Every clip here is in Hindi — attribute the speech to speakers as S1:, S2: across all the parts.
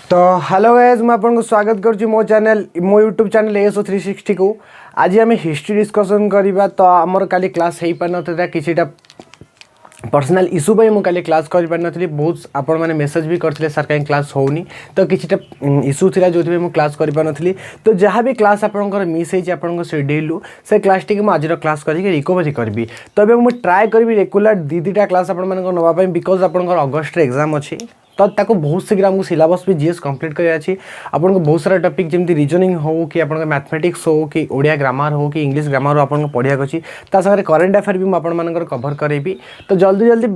S1: तो हेलो गाइस मैं आपको स्वागत करुँच मो चैनल मो यूट्यूब चैनल एएसओ 360 को। आज आम हिस्ट्री डिस्कसन करवा। तो आमर काली क्लास हो पार ना किसीटा पर्सनल इश्यू पर मुझे क्लास कर पार नी। बहुत आपण मैंने मेसेज भी करते सर कहीं क्लास होनी तो किसीटा इश्यू थी जो मुझे क्लास कर पार नी। तो जहाँ भी क्लास आपंकर मिस हो शेड्यूल से क्लास टी आज क्लास करके रिकवरी करी। तो अभी मुझे ट्राए करी रेगुलर दीटा क्लास आपंकर बिकज आपंकर अगस्ट एग्जाम अच्छी तो ताको बहुत शीघ्र आमको सिलेबस भी जीएस कंप्लीट कराची। आपको बहुत सारा टॉपिक जमी रीजनिंग हो कि आपन मैथमेटिक्स हो कि ओडिया ग्रामर हो कि इंग्लिश ग्रामर हो आपको पढ़िया अच्छी। साथ करेन्ट अफेयर भी मुझे कभर करेबी। तो जल्दी जल्दी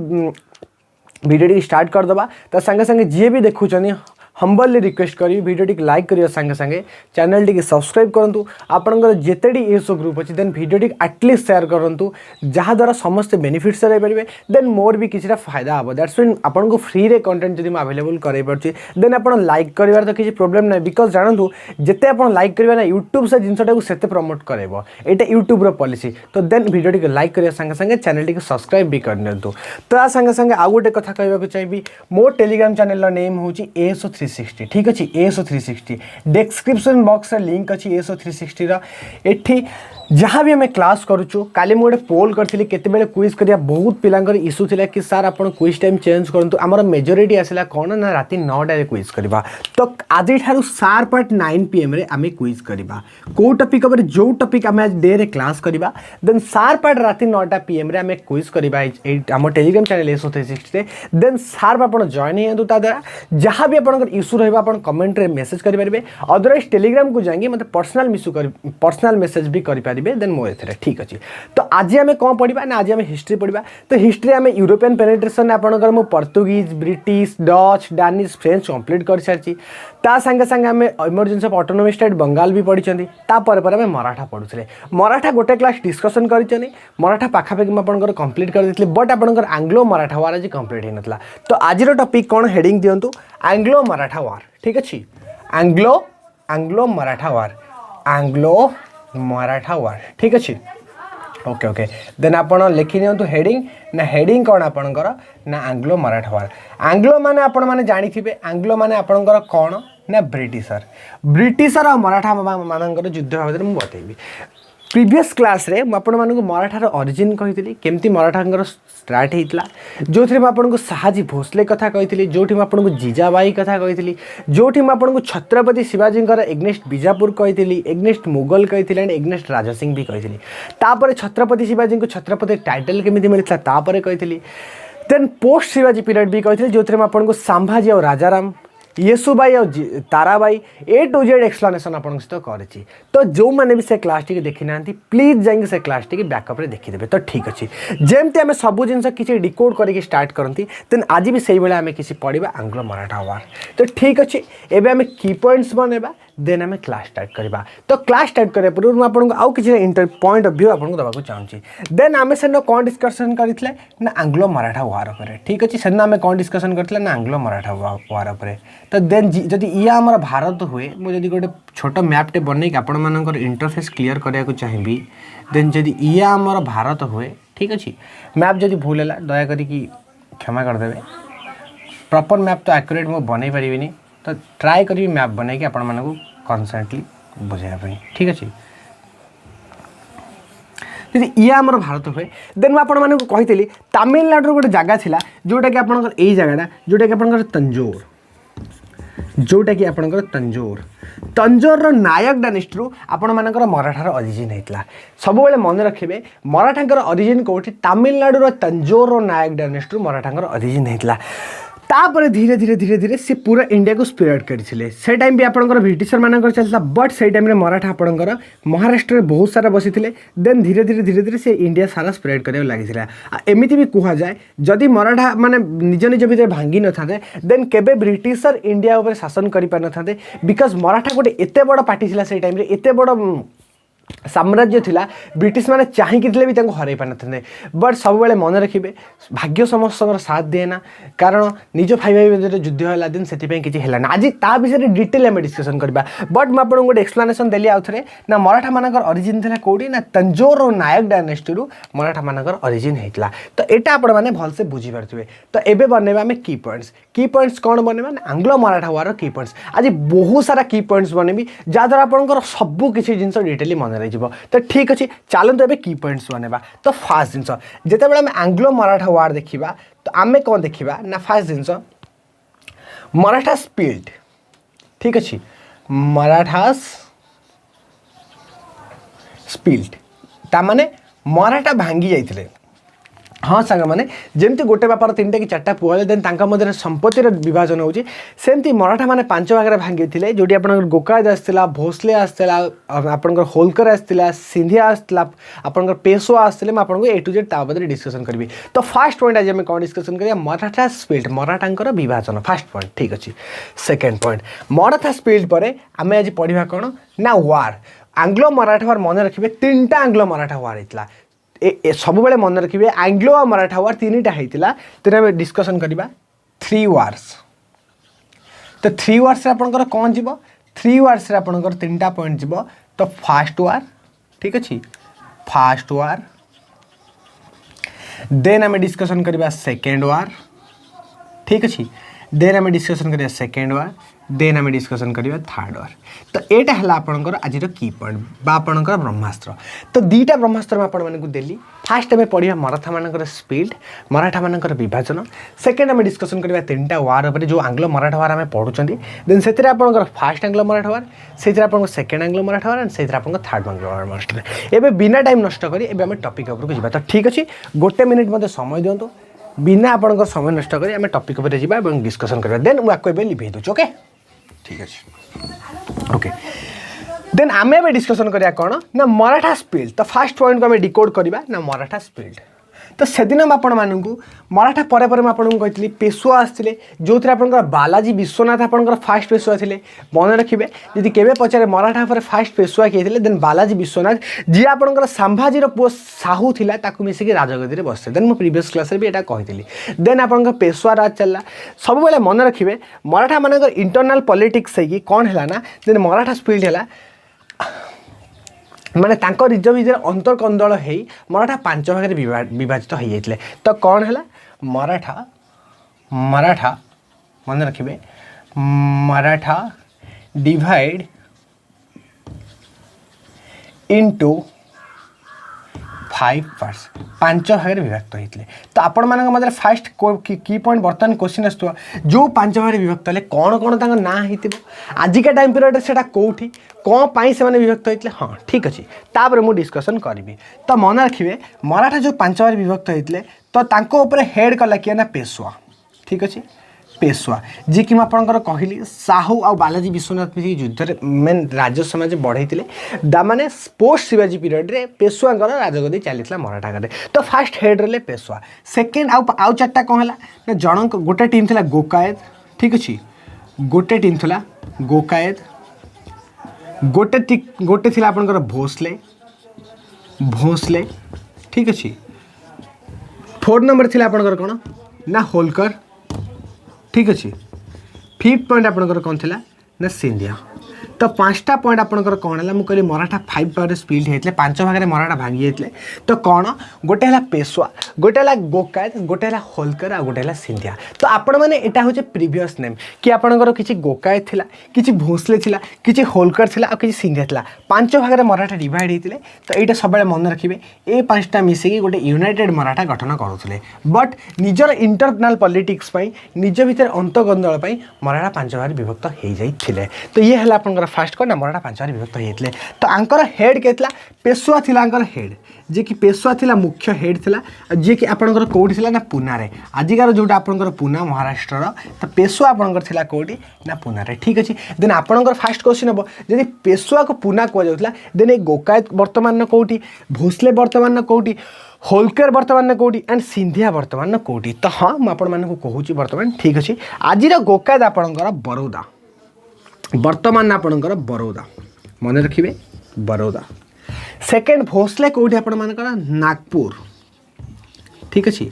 S1: वीडियो स्टार्ट करदे। तो संगे संगे जी भी देखुं हम्बली रिक्वेस्ट करी वीडियो टी लाइक करिया संगे संगे चैनल टी सब्सक्राइब करूँ। आपंकर जितेटी एसो ग्रुप अच्छी देन वीडियो टी एटलिस्ट शेयर करूँ जहाँद्वारा समस्त बेनिफिट्स पारे। देन मोर भी किसी फायदा हम दैट्स मीन आपको फ्री रे कंटेंट जब अवेलेबल कर देन आप लाइक कर तो किसी प्रोब्लेम ना। बिकज जानतु जिते आप लाइक करेंगे ना यूट्यूब से जिनटा को सेते प्रमोट करेबो एटा यूट्यूब पॉलिसी। तो देन वीडियो टी लाइक करिया संगे संगे चैनल टी सब्सक्राइब भी कर दिंतु। तो संगे संगे आउ गोटे कथा कहवाक चाहिए मो टेलीग्राम चैनल नेम हूँ एएसओ 360। ठीक अच्छे एएसओ 360 डिस्क्रिप्शन बॉक्स लिंक अच्छी एएसओ 360 एठी जहाँ भी आम क्लास करुचु। काली मुझे पोल करी केते क्विज करिया बहुत पिलांकर इश्यू थिला कि सर आप क्विज टाइम चेंज करूँ। आमर मेजोरिटी आसला कौन ना राति 9 क्विज करवा। तो आज शार्प एट 9 PM रे आम क्विज करवा कौ टॉपिक उपर जो टॉपिक आम आज डे रे क्लास करवा। देन शार्प एट राति 9 PM रे आम क्विज करवा आम Telegram channel ASO 360। Then sharp आप जॉइन हो द्वारा जहाँ भी आप इश्यू रहा आप कमेंट रे मेसेज करेंगे। अदरवाइज टेलीग्राम को जाएंगे मतलब पर्सनल मेसेज भी करेंगे देन मो एथे। ठीक अच्छे। तो आज आम कौन पढ़ा ना आज आम हिस्ट्री पढ़ा। तो हिस्ट्री आम यूरोपियन पेनिट्रेशन आपंकर मु Portuguese British Dutch Danish French complete कर सारी। संगे संगे आम emergency of autonomous state Bengal भी पढ़ी। तापर आम मराठा पढ़ुले। मराठा गोटे क्लास डिस्कसन कर मराठा पाखापाखि मुझे कंप्लीट कर देती बट आपंकर आंग्लो मराठा वार आज कंप्लीट हो नाला। तो आज टॉपिक कौन हेडिंग दिंतु आंग्लो मराठा वार। ठीक अच्छे आंग्लो मराठा वार आंग्लो मराठा वार। ठीक अच्छे ओके ओके। देन आप लिखि दिंतु हेडिंग ना हेडिंग कौन आपणकर ना आंग्लो मराठा वार। आंग्लो माने आपण माने जानिथिबे आंग्लो माने आपणकर कौन ना ब्रिटिशर और मराठा मानकर युद्ध बाबद मुझे बतेबी। प्रीवियस क्लास रे आपण मानक मराठार ओरिजिन कही केमती मराठा स्टार्ट होता जो थी आपको शाहजी भोसले कथा कही जो आपको जीजाबाई कथा कही जो आपको छत्रपति शिवाजी एग्नेस्ट बीजापुर कही एग्नेस्ट मुगल कही एंड एग्नेस्ट राजा सिंह भी कही। तापर छत्रपति शिवाजी को छत्रपति टाइटल केमी मिलता तापर कही। देन पोस्ट शिवाजी पीरियड भी कही जो थी आपको संभाजी और राजाराम येसुबाई और ताराबाई ए टू जेड एक्सप्लेनेशन आप सहित करी। तो जो मैंने भी से क्लास टी देखी ना प्लीज जाइए से क्लास टी बैकअप देखीदे। तो ठीक अच्छे जमती आम सब जिन किसी डिकोड करके स्टार्ट करती देन आज भी से भाई आम किसी पढ़ा आंग्लो मराठा वार। तो ठीक अच्छे एवं आम की पॉइंट्स बनवा देन आम क्लास स्टार्ट करवा। तो क्लास स्टार्ट करने पूर्व मुझे आउ कि पॉइंट ऑफ व्यू आपको देवाक चाहूँगी। देन आम से कौन डिस्कसन करते ना आंग्लो मराठा वार उपर। ठीक अच्छे से आम कौन डिस्कसन करते ना आंग्लो मराठा वार उपर। तो देन जदि ये आमर भारत हुए मुझे गोटे छोट मैपटे बनई आपर इंटरफेस क्लीयर करने चाहिए। देन जदि ये आमर भारत हुए ठीक अच्छे मैप जदि भूल है दयाकोरी क्षमा करदे। प्रॉपर मैप तो एक्यूरेट मुझे बनई पारिनी तो ट्राए करी मैप बनई आपण मानक कनसेंटली बुझाई। ठीक अच्छे यदि ये आमर भारत हुए देन मुझे कही तमिलनाडु गोटे जगह था जोटा कि आपंकर यही जगह जोटा कि आपंकर तंजोर जोटा कि आपंकर तंजोर नायक डायनेस्टी आपण मानकर मराठार ओरिजिन होता। सब मन रखिए मराठांकर ओरिजिन कौटी तमिलनाडुर तंजोर नायक डायनेस्टी मराठांकर ओरिजिन होता। तापर धीरे धीरे धीरे धीरे सी पूरा इंडिया को स्प्रेड करते से टाइम भी आपंकर ब्रिटिशर मानकर चलता बट से टाइम मराठा आपंकर महाराष्ट्र में बहुत सारा बसी थे। देन धीरे धीरे धीरे धीरे से इंडिया सारा स्प्रेड करने लगी। एमती भी कहुए जदि मराठा माने निज निज भितर भांगी न था देन केबे ब्रिटिशर इंडिया उपर शासन कर पार न था बिकज मराठा गोटे एत बड़ पार्टी था से टाइम एत बड़ साम्राज्य थिला ब्रिटिश माने चाहिए भी हर पार ना बट सब मन रखिए भाग्य समस्त साथ दिए ना कारण निज भाई भाई मध्य युद्ध है दिन से किसी है आज ता विषय डिटेल आम डिस्कसन करवा बट मुझे आपको गोटे एक्सप्लेनेशन देली आउ थे ना मराठा मानकर ओरिजिन था कौटी ना तंजोर और नायक डायनेस्टी मराठा मानकर ओरिजिन होता तो यहाँ आपण मैंने भलसे बुझीपारे तो ये बनवा आम की पॉइंट्स कौन बनवा ना आंग्लो मराठा वार की पॉइंट्स आज बहुत सारा की पॉइंट्स बनबी जहाँद्वारा आपंकर सबू किसी जिन डिटेली मन रही तो ठीक अच्छे चलते ए की पॉइंट्स बनवा तो फास्ट जिन जिते आम आंग्लो मराठा वार देखा तो आम कौन देखा ना फास्ट जिन मराठा स्पिल्ड ठीक अच्छे मराठा स्पिल्ड तामाने मराठा भांगी जाइए हाँ सांग मैंने जमती गोटे बापार 3टा कि 4टा पुआले देन मध्य संपत्तिर विभाजन होची सेमती मराठा माने 5 भाग भांगी थे जोटी आप गोकायत आसला भोसले आसला आपंकर होलकर आसला सिंधिया आसला आपंकर पेशवा आसते मुझे ए टू जेड ताबदे डिस्कसन करी तो फास्ट पॉइंट आज आम कौन डिस्कसन करिया मराठा स्पिल्ड मराठांकर विभाजन फास्ट पॉइंट ठीक अच्छे सेकेंड पॉइंट मराठा स्पिल्ड पर आम आज पढ़ा कौन ना वार आंग्लो मराठा वार मन रखिए 3टा आंग्लो मराठा वार होता सब मन रखिए आंग्लो और मराठा वार 3टा होता तेरे आम डिस्कसन करवा 3 वार्स तो 3 वार्स आपंकर कौन जीव 3 वार्स आपंकर 3टा पॉइंट जीव तो फास्ट वार ठीक अच्छे फास्ट वार देन आम डिस्कसन करवा सेकेंड वार ठीक अच्छे देन आम डिस्कसन करवा सेकेंड वार देन आम डिस्कसन करवा थर्ड वार तो यहाँ है आपंकर आज की पॉइंट आपंकर ब्रह्मास्त्र तो 2टा ब्रह्मास्त्र मैं देली फास्ट आम पढ़ा मराठा मानकर स्पिल्ड मराठा मानकर विभाजन सेकेंड आम डिस्कसन करवा 3टा वार उपर जो आंग्लो मराठा वार आम पढ़ुं देन से आपंकर फास्ट आंग्लो मराठा वार से second Anglo Maratha war and से थर्ड आंग्लो मराठा एवं बिना टाइम नष्ट करें आम टपिक उपरको जावा तो ठीक अच्छे 1 मिनिट मत समय दिंतु बिना आपंकर समय नष्ट करें आम टपिक उपर जावा डिस्कसन करवा देन मुझे लिभे दूँ ओके ठीक अच्छे ओके देन आम ए डिस्कसन करिया कौन ना मराठा स्पिल्ड तो फास्ट पॉइंट को आम डिकोड करवा ना मराठा स्पिल्ड तो से दिन आपण मानू मराठा पर आपको कही पेशवा आसते जो थे आप बालाजी विश्वनाथ आपंकर फास्ट पेशवा थे मन रखिए जदि केवे पचारे मराठा पर फास्ट पेशवा किए थे देन बालाजी विश्वनाथ जी आपंकर संभाजी पुओ साहू था ताकू मिसिक राजगदी बसते देन मो प्रीवियस क्लास भी यहाँ कही देन आपंकर पेशवा राज चलला सब बेले मन रखिए मराठा मानकर इंटरनाल पॉलिटिक्स है कौन है ना देन मराठा स्पिल्ड है माने तांको निज निजे अंतर्कंदल हो मराठा 5 भाग विभाजित हो जाते तो कौन है मराठा मराठा मन रखिए मराठा डिवाइड इनटू 5 पार्ट्स 5 भाग विभक्त होते तो आपण मान मतलब फास्ट की पॉइंट बर्तमान क्वेश्चन आसो जो 5 भाग विभक्त है कौन कौन ना हो आजिका टाइम पीरियड से कौटी कौन पाई से विभक्त होते हाँ ठीक अच्छे तापर मुझे डिस्कसन करी तो मन रखिए मराठा जो 5 भाग विभक्त होते तो तांको ऊपर हेड कला किए ना पेशवा ठीक अच्छे पेशवा जी कि मुझे कहली साहू आ बालाजी विश्वनाथ मिसिक युद्ध मेन राज्य समाज बढ़े माने पोस्ट शिवाजी पीरियड रे पेशवा राजगदी चली मराठा घरे तो फास्ट हेड रे पेशवा सेकेंड आउ 4टा कौन है ना जन गोटे टीम थी गोकायत ठीक अच्छे गोटे टीम थी गोकायत गोटे थी आपंकर भोसले भोसले ठीक अच्छे 4 नंबर थी आपंकर कौन ना होलकर ठीक अच्छे 5th पॉइंट आपंकर कौन थी ना सिंधिया तो 5टा पॉइंट आपंकर कौन है मुझे मराठा 5 भाग स्पिल्ड होते 5 भाग मराठा भांगी जाते तो कौन गोटे है पेशवा गोटे है गोकायत गोटे है होलकर आ गोटे है सिंधिया तो आपण मैंने यहाँ हूँ प्रीवियस नेम कि आपंकर किसी गोकायत थिला किसी भोसले थिला किसी होलकर थिला आ किसी सिंधिया थिला 5 भाग मराठा डिवाइड होते तो यहाँ सब मन रखिए ये 5टा मिसिकी गोटे यूनाइटेड मराठा गठन करुले बट निजर इंटरनाल पॉलिटिक्स निज भितर अंतगंदल मराठा 5 भाग विभक्त हो जाते तो ये है आपंकर फास्ट कौन ना मराठा 5 भाग विभक्त होते तो आंकर हेड के पेशवा थिला आंकर हेड जी कि पेशवा थिला मुख्य हेड थिला जी कि आपंकर कौटी थिला ना पुनारे आजिकार जोटा आपंकर पुना महाराष्ट्र तो पेशवा आपंकर थिला कौटी ना पुनारे ठीक अच्छे देन आपंकर फास्ट क्वेश्चन हम जब पेशवा को पुना कहुला देन ये गोकायत बर्तमान कौटी भोसले बर्तमान कौटी होलकर बर्तमान कौटी एंड सिंधिया बर्तमान कौटी तो हाँ मुझे कहूँ बर्तमान ठीक अच्छे आज गोकायत आपंकर बड़ौदा बर्तमान आपंकर बड़ौदा मन रखिए बड़ौदा सेकेंड भोसले कौटी आपण मानकर नागपुर ठीक अच्छे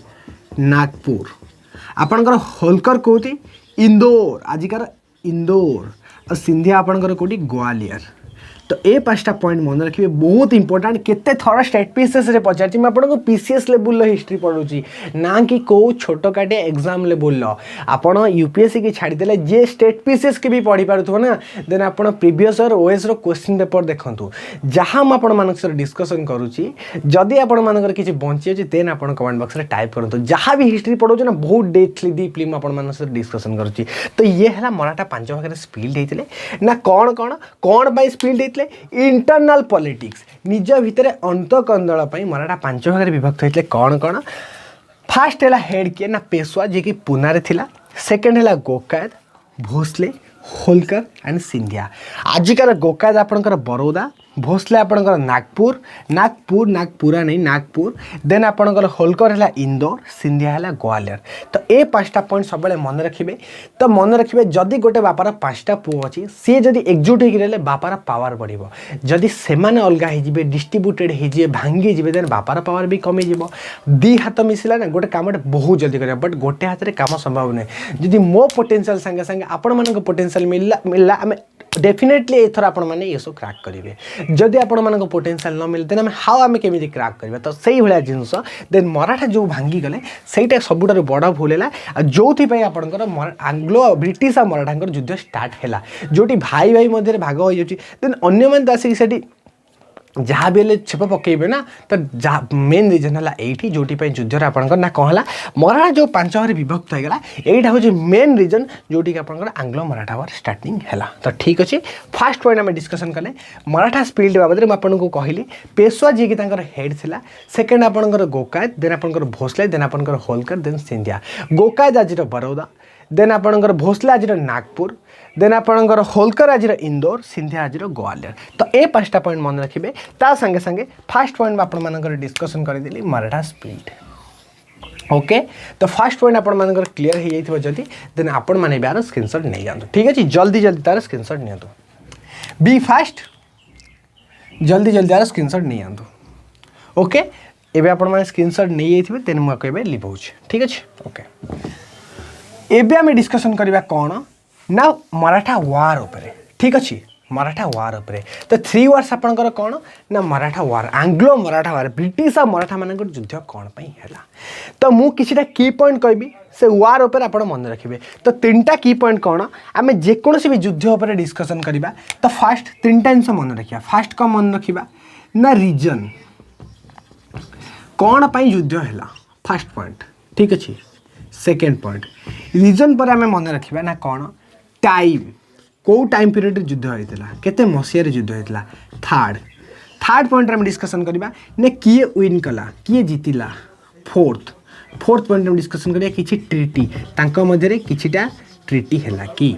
S1: नागपुर आपणकर होलकर कौटी इंदौर आजिकार इंदौर और सिंधिया आपणकर कौटी ग्वालियर तो ये 5टा पॉइंट मन रखिए बहुत इंपोर्टेंट केते थोड़ा स्टेट पीसीएस रे पचार मैं आपको पीसीएस लेवल हिस्ट्री पढ़ुची ना कि कौ छोट काटे एग्जाम लेवल आपड़ यूपीएससी की छाड़ीदे जे स्टेट पीसीएस के भी पढ़ी पार्थो ना देन आप प्रीवियस और ओएस रो क्वेश्चन पेपर देखूँ जहाँ मुझे डिस्कसन करुँची जदि आपण मानकर किसी बंची अच्छे देन आप कमेंट बॉक्स में टाइप करूँ जहाँ भी हिस्ट्री पढ़ो ना बहुत डेप्थली डीपली मुझे डिस्कसन करुँची तो ये है मराठा 5 भाग स्प्लिट होते ना कौन कौन कौन पर स्प्लिट इंटरनल पॉलिटिक्स निज भितर अंतकंदल मराठा 5 भाग विभक्त होते कौन कौन फास्ट है हेड किए ना पेशवा जी की पुनारे थिला सेकेंड है गोकायत भोसले होलकर एंड सिंधिया आजिकार गोकायत आपणकर बरोदा भोसले आपणकर नागपुर नागपुर नागपुरा नहीं नागपुर देन आपणकर होलकर है इंदौर सिंधिया है ग्वालियर तो ये 5टा पॉइंट सब मन रखिए तो मन रखिए जदि गोटे बापार 5टा पुओ अच्छी सी जदि एकजुट होकर बापार पावर बढ़ो जदि से अलग हो डिस्ट्रीब्यूटेड हो भांगी जी देन बापार पावर भी कमी दी हाथ मिसला ना गोटे कम बहुत जल्दी कर बट गोटे हाथ में कम संभव नहीं जदि मो पोटेंशियल संगे संगे आपण मान पोटेंशियल मिलला आम डेफिनेटली एथर आपण मैंने ये सब क्राक करेंगे जदि आपण मान पोटेंशियल न मिले देन आम हाउ आम केमी क्राक करेंगे तो सही भाया जिनस देन मराठा जो भांगी गले सहीटा सबुठार बड़ भूल है जो आपंकर आंग्लो ब्रिटिश और मराठा युद्ध स्टार्ट है जोटी भाई भाई मध्य भाग हो देन अन्य मैंने आसिक जहाँ भी छेप पकेबे ना तो मेन रिजन है ये जोटी युद्ध आपंकर ना कौन है मराठा जो 5 भाग विभक्त होगा यहाँ हूँ मेन रिजन जोटी आपंकर आंग्लो मराठा वार स्टार्टिंग है तो ठीक अच्छे फास्ट पॉइंट आम डिस्कसन कले मराठा स्प्लिट बाबद में आपको कहली पेशवा जी की हेड थिला सेकेंड आपंकर गोकायत देन आपंकर भोसले देन आपंकर होलकर देन सिंधिया गोकायत आज बरोदा देन आपंकर भोसले आज नागपुर देन आपंकर होलकर आज इंदौर सिंधिया आज ग्वालियर तो ये 5टा पॉइंट मन रखिए ता संगे संगे फास्ट पॉइंट में आपंकर डिस्कसन करदेली मराठा स्प्लिट ओके तो फास्ट पॉइंट आपण मानकर क्लियर हो जाइए जदि देन आपण माने यार स्क्रीनशॉट नहीं जातु ठीक अच्छे जल्दी जल्दी तार स्क्रीनशॉट नि बी फास्ट जल्दी जल्दी यार स्क्रीनशॉट नहीं जातु ओके एबे आपण माने स्क्रीनशॉट नहीं जाइए देन मुझे लिभो ठीक अच्छे ओके एबे आम डिस्कसन करवा कौन ना मराठा वार उपरे ठीक अच्छे मराठा वार उपरे तो 3 वर्ष आपंकर कौन ना मराठा वार आंग्लो मराठा वार ब्रिटिश और मराठा मान युद्ध कौन है तो मुझे किसी की पॉइंट कहबी से वार उपर आप मन रखिए तो 3टा की पॉइंट कौन आम जेकोसी भी युद्ध उपर डिस्कसन करवा तो फास्ट 3टा जिन मन रखा फास्ट कौन मन रखा ना रीजन कौन पर युद्ध है फास्ट पॉइंट ठीक अच्छे सेकेंड पॉइंट रीजन पर आम मन रखा ना कौन टाइम कौ टाइम पीरियड युद्ध होता केते मसीह युद्ध होता थर्ड पॉइंट आम डिस्कसन करवा ने किए विन कला किए जीतिला फोर्थ पॉइंट डिस्कसन करिया किछि ट्रिटी तांको मध्यरे किछिटा ट्रिटी है कि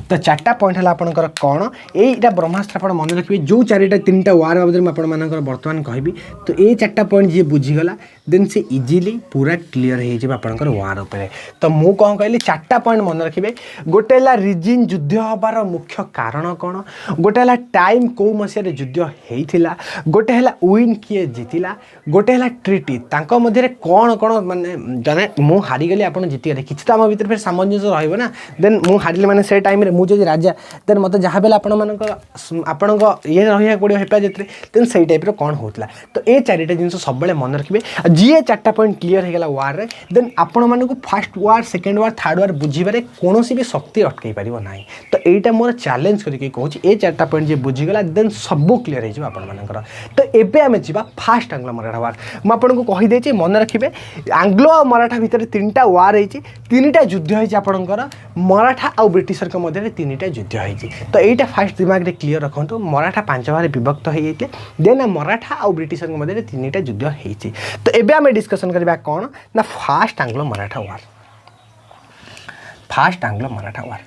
S1: तो 4टा पॉइंट है आपंकर कौन यहीटा ब्रह्मास्त्र आप मन रखिए जो 3टा वार बाबद में आपंकर बर्तमान कहबी तो ये 4टा पॉइंट जी बुझीगला देन से इजिली पूरा क्लीयर होकर वार उपर तो मुझे कौन कहली 4टा पॉइंट मन रखिए गोटे रिजिन युद्ध हबार मुख्य कारण कौन गोटे टाइम कौ मसीह युद्ध होता गोटे है विन किए जीतिला गोटे है ट्रिटी तांको मध्य कौन कौन माने जने मु हारीगली आप जीतिगले किसी तो आम भर फिर सामंजस्य रहा देन मु हारिले माने से टाइम रे मुझे राजा देन मत जहाँ बेले आपण ये रहा पड़ो हेफाजत देन से टाइप कौन होता तो ये 4टा जिन सब मन रखिए जी 4टा पॉइंट क्लीयर होगा वार रे देन आपण मानक फास्ट वार सेकेंड वार थर्ड वार बुझे कौन भी शक्ति अटकई पार ना तो यहाँ मोर चैलेंज करके कहूँ ये 4टा पॉइंट जी बुझीगला देन सब क्लीयर होकर तो एबे आम जा फास्ट आंग्लो मराठा वार मुझे कहीदे मन रखिए आंग्लो और मराठा भितर 3टा वार होती 3टा युद्ध होती आपंकर मराठा और ब्रिटिशर के मध्य 3टा युद्ध होती तो यहाँ फास्ट दिमाग रे क्लीयर रखु मराठा 5 भाग विभक्त होते देन मराठा और ब्रिटिशर के मध्य 3टा युद्ध होती तो एबे आम डिस्कसन करवा कौन ना फास्ट आंग्लो मराठा वार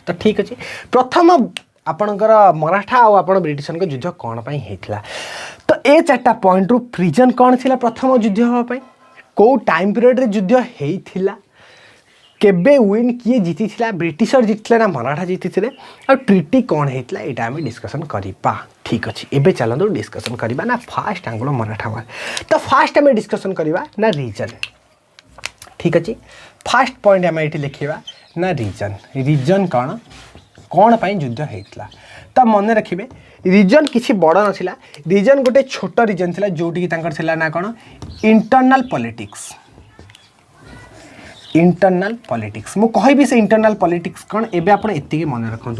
S1: तो ठीक अच्छे प्रथम आपणकर मराठा और आप ब्रिटिशर के युद्ध कौन होता तो ये 4टा पॉइंट रु रीजन कौन थी प्रथम युद्ध हाँपाई कौ टाइम पीरियड रे युद्ध होता केबे विन किए जीति ब्रिटिशर जीति ना मराठा जीति आ ट्रिटी कौन होता है यहाँ आम डिस्कसन करवा ठीक अच्छे एवं चलते डिस्कसन करवा ना फास्ट आंग्लो मराठा वार तो फास्ट आम डिस्कसन करवा ना रीजन ठीक अच्छे फास्ट पॉइंट आम ये लिखा ना रीजन रीजन कौन कौन पर युद्ध होता तो मन रखिए रीजन किसी बड़ नाला रीजन गोटे छोट रीजन था जोटि ना कौन इंटरनल पॉलिटिक्स मु कहि से इंटरनल पॉलिटिक्स कौन एबे आपण एतिके मन रखु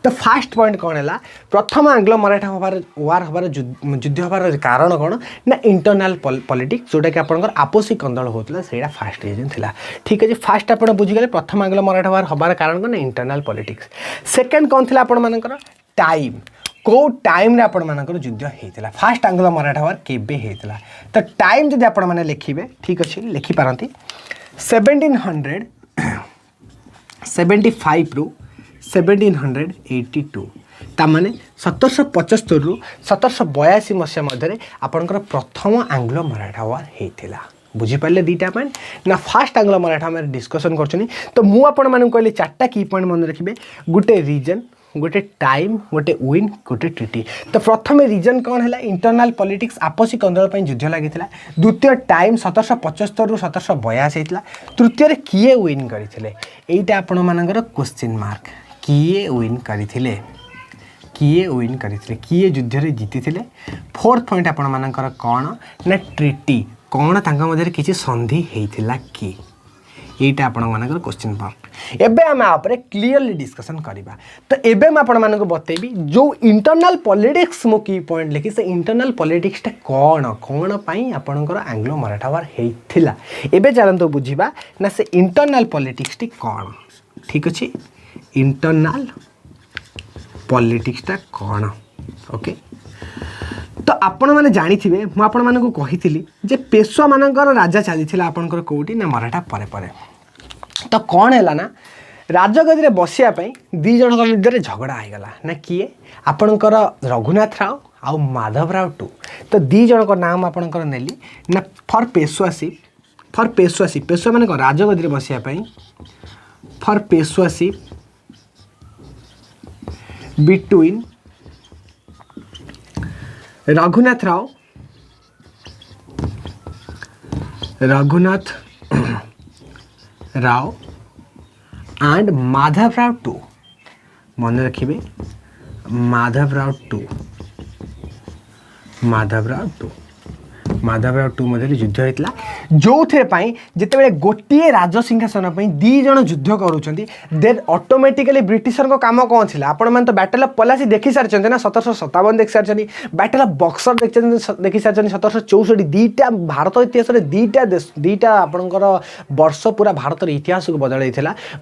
S1: तो फास्ट पॉइंट कौन है प्रथम आंग्लो मराठा वार हबार युद्ध हबार कारण कौन ना इंटरनल पॉलिटिक्स जोटा कि आपंकर आपसी कंदल होता है फास्ट रीजन था ठीक है फास्ट आप बुझीगले प्रथम आंग्लो मराठा वार हबार कारण कौन इंटरनल पॉलिटिक्स सेकेंड कौन थी आपंकर टाइम कौ टाइम आपण मानकर युद्ध होता फास्ट आंग्लो मराठा वार केबे होता तो टाइम जब आपण मैंने लिखे ठीक अच्छे लिखिपारती 1775 रु 1782 तामाने 1775 रु 1782 मसीहा मध्य आपणकर प्रथम आंग्लो मराठा वार होता बुझीपारे दुईटा पॉइंट ना फास्ट आंग्लो मराठा में डिस्कसन कर तो मुझे कहली चार्टा की पॉइंट मन रखिए गोटे रीजन गोटे टाइम गोटे विन गोटे ट्रिटी तो प्रथम रीजन कौन है इंटरनल पॉलिटिक्स आपसी कंदल युद्ध लगी द्वितीय टाइम 1775 रु 1782 होता तृतीय किए विन करते यहाँ आपण मानकर क्वेश्चन मार्क किए विन करते किए युद्ध रे जीति फोर्थ पॉइंट आपण मानकर कौन ना ट्रिटी कौन तांका मध्य किसी संधि होता कि यहाँ आपण मानकर क्वेश्चन मार्क एबे आम आप क्लीयरली डिस्कसन करवा तो एबे मैं आपण मानक बतेबी जो इंटरनल पॉलिटिक्स मो की पॉइंट लिखी से इंटरनल पॉलिटिक्स टा कौन कौन पाई आपणकर आंग्लो मराठा वार होता एबे चलते बुझा ना से इंटरनल पॉलिटिक्स टी कौन ठीक अच्छे इंटरनल पॉलिटिक्स टा कौन ओके तो आपण मैंने जानी थे मुझे कही जे पेशवा मानकर राजा चली आपंकर कौटी ना मराठा परे परे तो कौन है ना राजगदी बसापी दी जन मध्य झगड़ा होगला ना किए आपणकर रघुनाथ राव आउ माधव राव टू तो दी जन का नाम आपणकर नेली ना फॉर पेशवाशिप पेशवा मान राजगदी बसापी फॉर पेशवाशिप बिटवीन रघुनाथ राव एंड माधव राव टू मन रखिए माधव राव टू मध्य युद्ध होता जो थे जिते गोटे राजसिंहासन दी जन युद्ध करुँच देन ऑटोमेटिकली ब्रिटिशर को काम कौन थी आपण मैंने तो बैटल ऑफ पलासी देखी सारी ना 1757 देखी सारी बैटल ऑफ बक्सर देखी सारी 1764 दीटा भारत इतिहास दीटा आपणकर वर्ष पूरा भारत इतिहास को बदल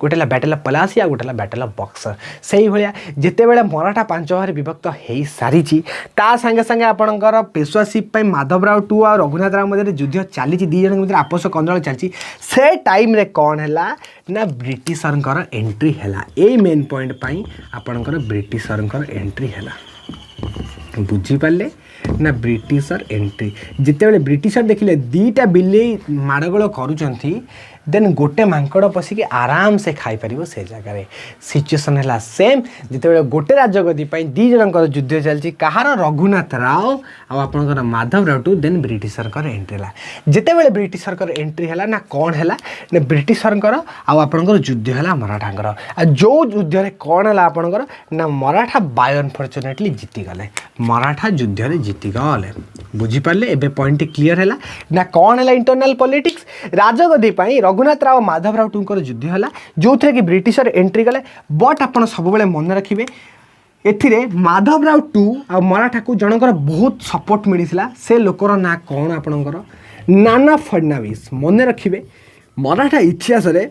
S1: गोटे बैटल ऑफ पलासी आ गोटे बैटल ऑफ बक्सर से भाया जिते बड़े मराठा 5 भाग विभक्त हो सारी सागे सागे आपणकर पेशवाशिप माधव राव टू आ रघुनाथ राव मध्य युद्ध चली दी जन मध्य आपस कंदल चलती से टाइम रे कौन है ना ब्रिटिशर एंट्री है यही मेन पॉइंट पाई आपणकर ब्रिटिशर एंट्री है बुझीपारे ना ब्रिटिशर एंट्री जिते बड़े ब्रिटिशर देखिले दीटा बिले माड़गोल करुँच देन गोटे मांकड़ पशिकी आराम से खाई पार से जगह सिचुएसन है सेम जिते गोटे राजगदी दी जन युद्ध चलती कहार रघुनाथ राव आपणकर माधव राव टू देन ब्रिटिशर एंट्री है जिते बड़े ब्रिटिशर एंट्री है ना कौन है ना ब्रिटिशर आपणकर युद्ध है मराठा जो युद्ध में कौन है आपणकर ना मराठा बाय अनफॉर्चुनेटली जीतीगले मराठा युद्ध में जीतीगले बुझीपारे एबे पॉइंट क्लीयर है ना कौन है इंटरनल पॉलिटिक्स राजगदी रघुनाथ राव माधव राव टूंकर युद्ध है जो थे कि ब्रिटिशर एंट्री गले बट आप सब मन रखिए एथिरे माधव राव टू आ मराठा को जनकर बहुत सपोर्ट मिलता से लोकर ना कौन आपणकर नाना फडणवीस मन रखिए मराठा इतिहास रे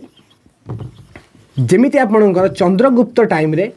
S1: जमिति आपणकर चंद्रगुप्त टाइम रे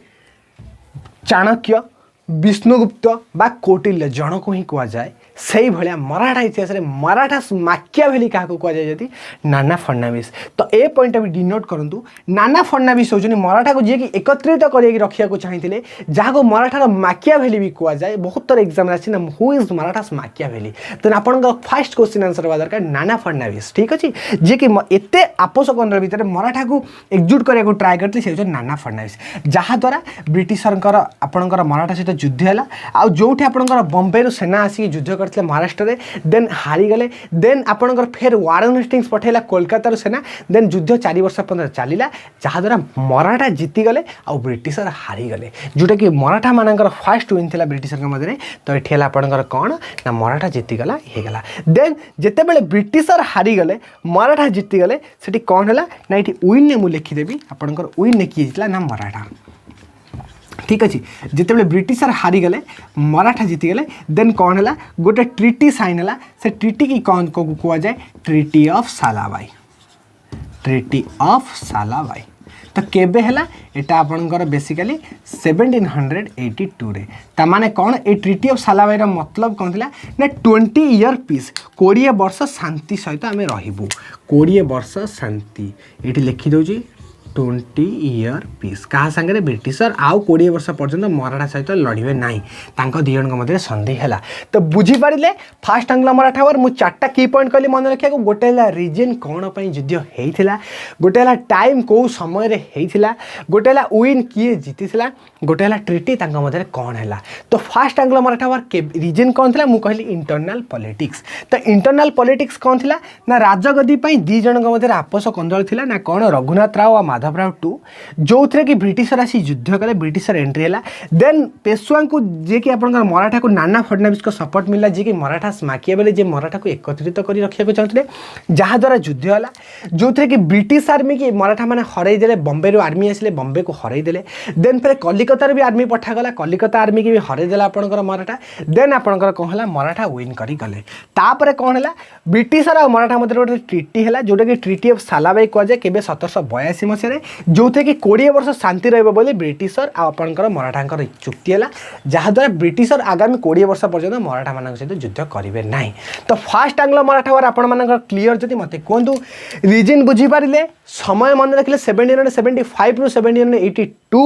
S1: चाणक्य विष्णुगुप्त बा कौटिल्य जन को ही कह जाए से भाया मराठा इतिहास में मराठा माकियाभेली क्या कहुए नाना फडणवीस। तो ए पॉइंट भी डिनोट करूँ नाना फडणवीस होती मराठा को जी एकत्रित कर रखा चाहिए जहाँ मराठार माकियाभेली भी कहुए बहुत थर एग्जाम आना हु इज मराठास माकियाभेली तो आप फास्ट क्वेश्चन आंसर हवा दरकार नाना फडणवीस ठीक अच्छे जी कि एत आपस कंदल भितर मराठा को एकजुट करने को ट्राए करते से नाना फडणवीस जहाँद्वारा ब्रिटिशर आपणकर मराठा सहित युद्ध है आउ जो आपणकर बम्बे सेना आसिक युद्ध करते महाराष्ट्र में देन हारीगले देन आपणकर फेर वारेन हेस्टिंग्स पठेला कोलकातार सेना देन युद्ध 4 वर्ष पर्यंत चलला जहाँद्वारा मराठा जीतीगले आउ ब्रिटिशर हारीगले जोटा कि मराठा मानकर फास्ट विन था ब्रिटिशर मध्य तो ये आपणकर कौन ना मराठा जीतीगला होगला देन जितेबाला ब्रिटिशर हारीगले मराठा जीतीगले से कौन है ना ये विन मुझे लिखिदेवी आपणकर विन किए ना मराठा ठीक अच्छे जिते ब्रिटिशर हारीगले मराठा जीतीगले देन कौन है गोटे ट्रिटी साइन है से ट्रिटी की कौन को कहुए ट्रिटी ऑफ सालाबाई ट्रिटी ऑफ सालाबाई तो केबे हला एटा आपनकर बेसिकली 1782 रे तामाने कौन ए ट्रिटी ऑफ सालाबाई रा मतलब कौन थिला ना 20 ईयर पीस 20 वर्ष शांति सहित आमे रहिबू 20 वर्ष शांति एटी लिखि दउजी 20 ईयर पीस क्या सांगे ब्रिटिशर आउ 20 वर्ष पर्यंत मराठा सहित लड़े ना दिजन मध्य संधि है तो बुझीपारे फास्ट आंग्ल मराठा वार मुझे 4टा की पॉइंट कहली मन रखा गोटे है रिजन कौन युद्ध होता गोटे है टाइम कौ समय होता गोटे है विन किए जीती गोटे है ट्रिटी मध्य कौन है तो फास्ट आंग्ल मराठा वार रिजन कौन थी मुझे कहली इंटरनाल पॉलिटिक्स तो इंटरनाल पॉलिटिक्स कौन थी ना राजगद्दी दीज मध्य आपस कंदल थी ना कौन रघुनाथ राव और माधवराव टू जो थे कि ब्रिटिशर आसी युद्ध कले ब्रिटिशर एंट्री है देन पेशवा को जी कि आप मराठा को नाना फडणवीस को सपोर्ट मिला जी कि मराठा माकियाभेली जे मराठा को एकत्रित कर रखा चाहते जहाँद्वारा युद्ध है जो थे कि ब्रिटिश आर्मी की मराठा मैंने हरईदे बम्बे रू आर्मी आसिले बम्बे को हरईदे देन फिर कलिकतार भी आर्मी पठागला कलिकता आर्मी की भी हरईदेला आपंकर मराठा देन आपंकर कौन है मराठा विन करगले तापर कौन है ब्रिटिशर और मराठा मध्य गोटे ट्रिटी है जोटा कि ट्रिटी ऑफ सालाबाई कहुए के 1782 मसीह जो थे कि 20 वर्ष शांति रही ब्रिटिशर आपंकर मराठा चुक्ति है जहाँद्वारा ब्रिटिशर आगामी 20 वर्ष पर्यटन मराठा मान सहित युद्ध करेंगे ना तो फास्ट आंग्ल मराठा वार आपण क्लीयर जदि मत कहतु रिजन बुझीपारे समय मन रखिले 1775 रु 1782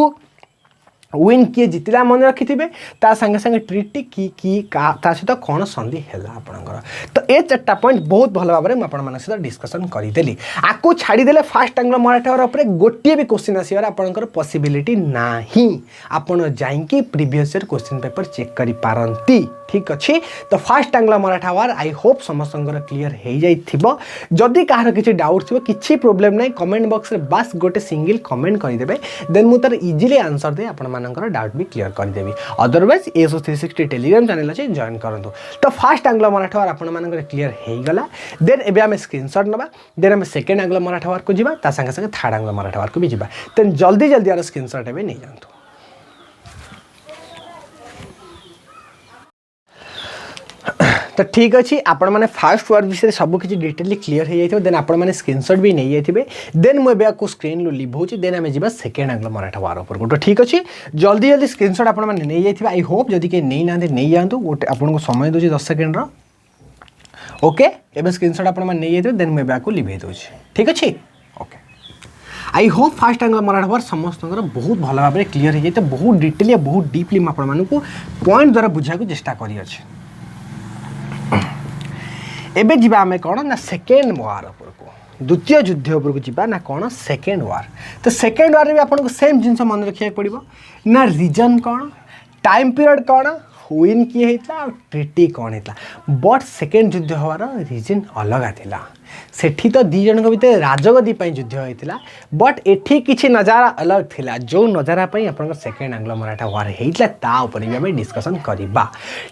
S1: विन किए जीतला मन रखिथे ता संगे संगे ट्रिटी की ता सहित कौन संधि है आपंकर तो ये 4टा पॉइंट बहुत भल भाव में आप सहित डिस्कसन करदेली आपको छाड़देले फास्ट आंग्ल मराठा उपर गोटे भी क्वेश्चन आसवर आपंकर पॉसिबिलिटी नाही आपन जाइकी previous year question paper check करि पारंती ठीक अच्छे तो first Anglo Maratha war I hope समस्त क्लीयर हो जाइथिबो जदि कहार किसी डाउट थी किसी प्रोब्लेम ना कमेंट बॉक्स रे बस गोटे सिंगल कमेंट करदे देन मु तार इजिली आंसर दे आपण मानकर डाउट भी क्लीयर करदेवी अदरवाइज एसओ 360 टेलीग्राम चैनल अच्छे जॉइन करंतु तो फास्ट आंग्ल मराठा वार आपण मानकर क्लीयर हो गला देन एबे आमे स्क्रीनशॉट नबा देन आमे सेकंड आंग्ल मराठा वार को जिबा ता संगे संगे थर्ड आंग्ल मराठा वार को भी जिबा देन जल्दी जल्दी यार स्क्रीनशॉट एबे नहीं जानतु तो ठीक अच्छे आपण मैंने फास्ट वार विषय सब किसी डिटेली क्लीयर हो जाए देन आपण मैंने स्क्रीनशॉट भी नहीं जाइए देन मुझे आपको स्क्रीन रू लिभाऊँ देन आम जा सेकेंड आंग्ल मराठा वार उपर तो ठीक अच्छे जल्दी जल्दी स्क्रीनशॉट आपण मैंने नहीं जाइए आई होप जदि कहीं नहीं ना नहीं जातु गोटे आपको समय दूसरी 10 सेकेंड ओके एवं स्क्रीनशॉट आपण मैंने नहीं जाइए देन मुझे आपको लिभे दूसरी ठीक अच्छे okay I hope fast Anglo Maratha वार समस्त बहुत भल भाव में क्लीयर हो जाए बहुत डिटेली बहुत डीपली आपको पॉइंट द्वारा बुझा चेष्टा कर एबे जीवा आमे कौन ना सेकेंड वार उपर को द्वितीय युद्ध उपर को जीवा ना कौन सेकेंड वार तो सेकेंड वार भी आपको सेम जिनस मन रखा पड़ो ना रीजन कौन टाइम पीरियड कौन विन किए होता ट्रिटी कौन होता बट सेकेंड युद्ध हवार रिजन अलग थिला सेठी तो दी जन भितर राजगद्दी युद्ध होता बट एठी किसी नजारा अलग थिला जो नजारा आप सेकेंड आंग्ल मराठा वार होता भी आम डिस्कसन करवा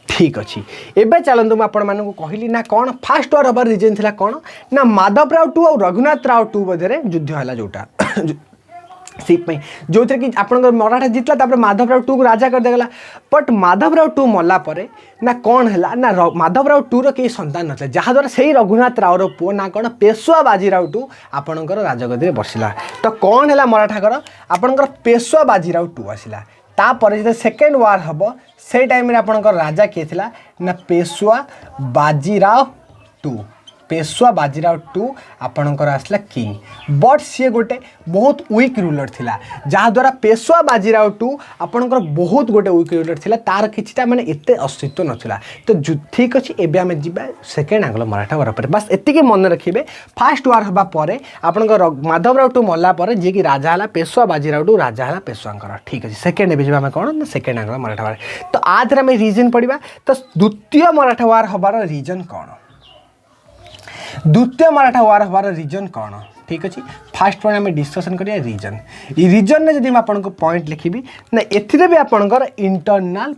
S1: ठीक अच्छे एवं चलतु मुझे कहली ना कौन फास्ट वार हबार रिजन थिला कौन ना माधवराव टू और रघुनाथ राव टू मध्य युद्ध है जोटा सीप जो थे कि आप मराठा जीतला माधवराव टू को राजा कर देगला बट माधवराव टू मल्ला परे ना कौन है ना माधवराव टू रो कई संतान ना जहाँद्वारा से रघुनाथ राव पुओ ना कौन पेशवा बाजीराव टू आपणकर राजगद्दी बसला तो कौन है मराठा आपणकर पेशवा बाजीराव टू आसला तापर जो सेकेंड वार हम से टाइम आपंकर राजा किए थिला ना पेशवा बाजीराव टू पेशवा बाजीराव टू आपणकर आसला किंग बट सी गोटे बहुत वीक रूलर थिला जहाँद्वारा पेशवा बाजीराव टू आपणकर बहुत गोटे वीक रूलर थिला तार किछिटा माने एते अस्तित्व नथिला तो ठीक अछि एबे हमें जिबा सेकेंड आंग्लो मराठा वार पर बस एतिके मन रखिबे फास्ट वार हबा परे आपणकर माधवराव टू मल्ला परे जे कि राजा हला पेशवा बाजीराव टू राजा हला पेशवांकर ठीक अछि सेकेंड एबे जिबा हमें कोन सेकेंड आंग्लो मराठा वार तो आज हमें रीजन पढ़िबा तो द्वितीय मराठा वार हबार रीजन कोन द्वितीय मराठा वार हबार रीजन कौन ठीक अच्छे फास्ट पॉइंट आम डिस्कसन करिया रीजन ये रीजन ने जब आपको पॉइंट लिखी ना एथिरे भी आपणकर इंटरनल